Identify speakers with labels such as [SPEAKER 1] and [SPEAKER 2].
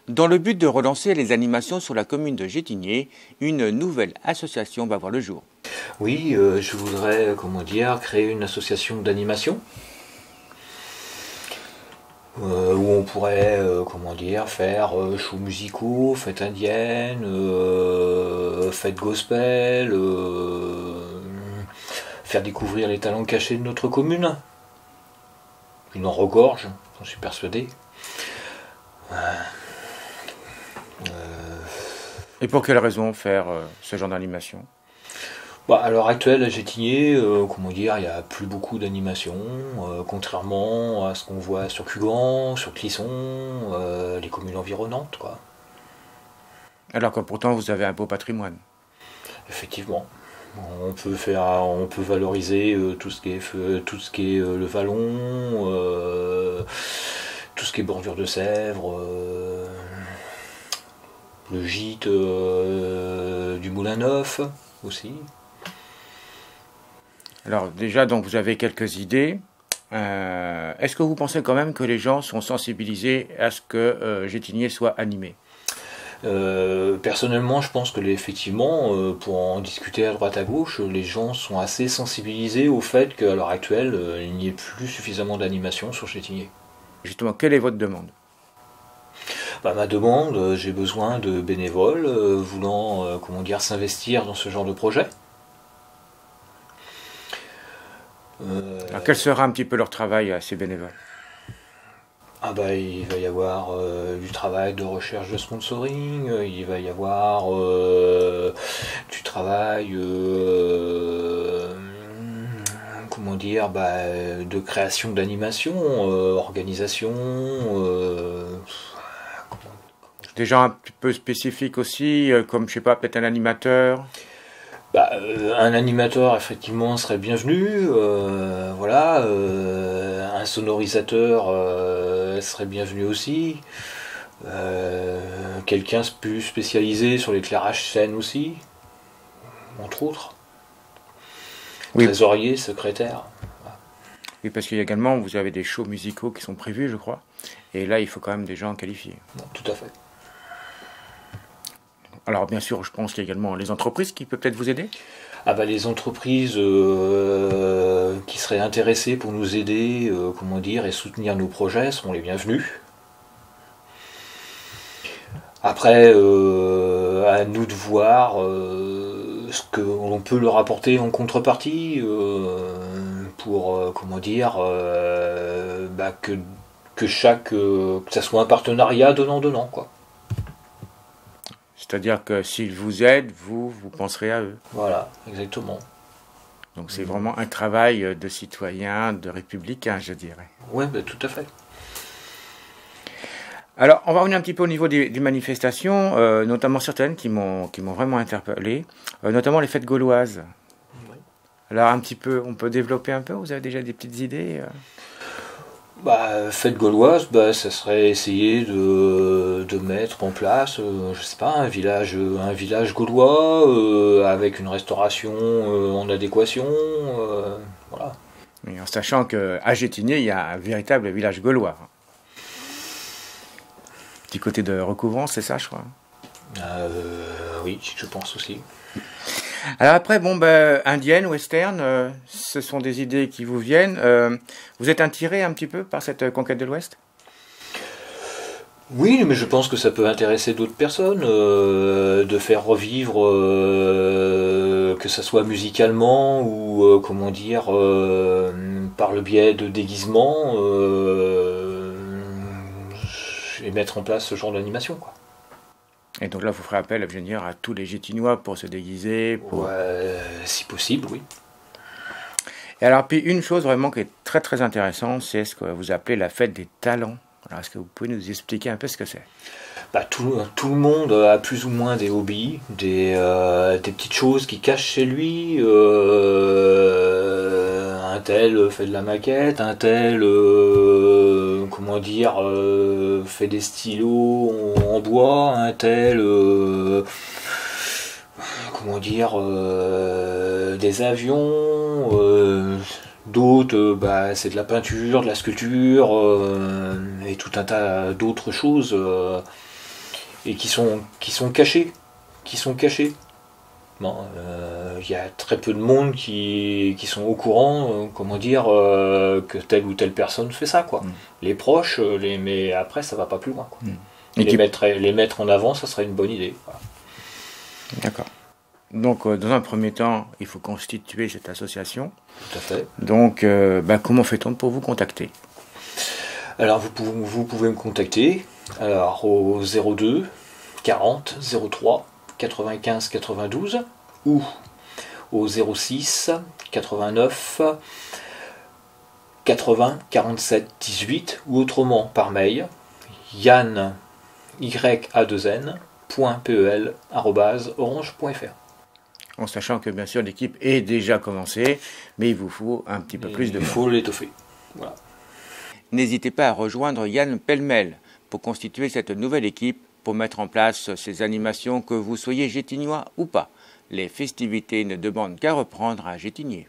[SPEAKER 1] Dans le but de relancer les animations sur la commune de Gétigné, une nouvelle association va voir le jour.
[SPEAKER 2] Oui, je voudrais, créer une association d'animation où on pourrait, faire shows musicaux, fêtes indiennes, fêtes gospel, faire découvrir les talents cachés de notre commune. Une en regorge, j'en suis persuadé.
[SPEAKER 1] Et pour quelle raison faire ce genre d'animation?
[SPEAKER 2] À l'heure actuelle, à Gétigné, il n'y a plus beaucoup d'animations, contrairement à ce qu'on voit sur Cugan, sur Clisson, les communes environnantes, quoi.
[SPEAKER 1] Alors que pourtant vous avez un beau patrimoine.
[SPEAKER 2] Effectivement. On peut valoriser tout ce qui est le vallon, tout ce qui est bordure de Sèvres, le gîte du Moulin Neuf aussi.
[SPEAKER 1] Alors déjà, donc vous avez quelques idées. Est-ce que vous pensez quand même que les gens sont sensibilisés à ce que Gétigné soit animé?
[SPEAKER 2] Personnellement, je pense que effectivement, pour en discuter à droite à gauche, les gens sont assez sensibilisés au fait qu'à l'heure actuelle, il n'y ait plus suffisamment d'animation sur Gétigné.
[SPEAKER 1] Justement, quelle est votre demande?
[SPEAKER 2] Ma demande, j'ai besoin de bénévoles voulant s'investir dans ce genre de projet.
[SPEAKER 1] Alors, quel sera un petit peu leur travail à ces bénévoles?
[SPEAKER 2] Il va y avoir du travail de recherche de sponsoring, il va y avoir du travail de création d'animation, organisation.
[SPEAKER 1] Des gens un petit peu spécifiques aussi, comme je sais pas, peut-être un animateur.
[SPEAKER 2] Un animateur effectivement serait bienvenu, un sonorisateur serait bienvenu aussi, quelqu'un plus spécialisé sur l'éclairage scène aussi, entre autres,
[SPEAKER 1] oui.
[SPEAKER 2] Trésorier, secrétaire.
[SPEAKER 1] Oui, parce qu'il y a également, vous avez des shows musicaux qui sont prévus, je crois, et là il faut quand même des gens qualifiés.
[SPEAKER 2] Tout à fait.
[SPEAKER 1] Alors bien sûr, je pense qu'il y a également les entreprises qui peuvent peut-être vous aider.
[SPEAKER 2] Les entreprises qui seraient intéressées pour nous aider, et soutenir nos projets seront les bienvenus. Après, à nous de voir ce qu'on peut leur apporter en contrepartie pour que ça soit un partenariat donnant-donnant, quoi.
[SPEAKER 1] C'est-à-dire que s'ils vous aident, vous penserez à eux.
[SPEAKER 2] Voilà, exactement.
[SPEAKER 1] Donc c'est vraiment un travail de citoyen, de républicain, je dirais.
[SPEAKER 2] Oui, tout à fait.
[SPEAKER 1] Alors, on va revenir un petit peu au niveau des manifestations, notamment certaines qui m'ont vraiment interpellé, notamment les fêtes gauloises. Oui. Alors un petit peu, on peut développer un peu? Vous avez déjà des petites idées?
[SPEAKER 2] Fête gauloise, ça serait essayer de mettre en place, un village gaulois avec une restauration en adéquation, voilà.
[SPEAKER 1] Et en sachant qu'à Gétigné, il y a un véritable village gaulois. Du côté de Recouvrance, c'est ça, je crois.
[SPEAKER 2] Oui, je pense aussi.
[SPEAKER 1] Alors après, indienne, western, ce sont des idées qui vous viennent. Vous êtes attiré un petit peu par cette conquête de l'Ouest?
[SPEAKER 2] Oui, mais je pense que ça peut intéresser d'autres personnes, de faire revivre, que ça soit musicalement ou par le biais de déguisements, et mettre en place ce genre d'animation, quoi.
[SPEAKER 1] Et donc là, vous ferez appel, je veux dire, à tous les Gétignois pour se déguiser.
[SPEAKER 2] Si possible, oui.
[SPEAKER 1] Et alors, puis une chose vraiment qui est très très intéressante, c'est ce que vous appelez la fête des talents. Alors, est-ce que vous pouvez nous expliquer un peu ce que c'est?
[SPEAKER 2] Tout le monde a plus ou moins des hobbies, des petites choses qu'il cache chez lui. Un tel fait de la maquette, un tel fait des stylos en bois, un tel des avions, d'autres c'est de la peinture, de la sculpture et tout un tas d'autres choses et qui sont cachés. Bon, y a très peu de monde qui sont au courant, que telle ou telle personne fait ça, quoi. Les proches, mais après ça va pas plus loin, quoi. Et les mettre en avant, ça serait une bonne idée. Voilà.
[SPEAKER 1] D'accord. Donc, dans un premier temps, il faut constituer cette association.
[SPEAKER 2] Tout à fait.
[SPEAKER 1] Donc, comment fait-on pour vous contacter?
[SPEAKER 2] Alors, vous pouvez me contacter au 02 40 03 95 92 ou au 06 89 80 47 18 ou autrement par mail yann ya2n.pel@orange.fr.
[SPEAKER 1] En sachant que bien sûr l'équipe est déjà commencée, mais il vous faut un petit peu plus de temps.
[SPEAKER 2] Il faut l'étoffer. Voilà.
[SPEAKER 1] N'hésitez pas à rejoindre Yann pêle-mêle pour constituer cette nouvelle équipe, pour mettre en place ces animations, que vous soyez gétignois ou pas. Les festivités ne demandent qu'à reprendre à Gétigné.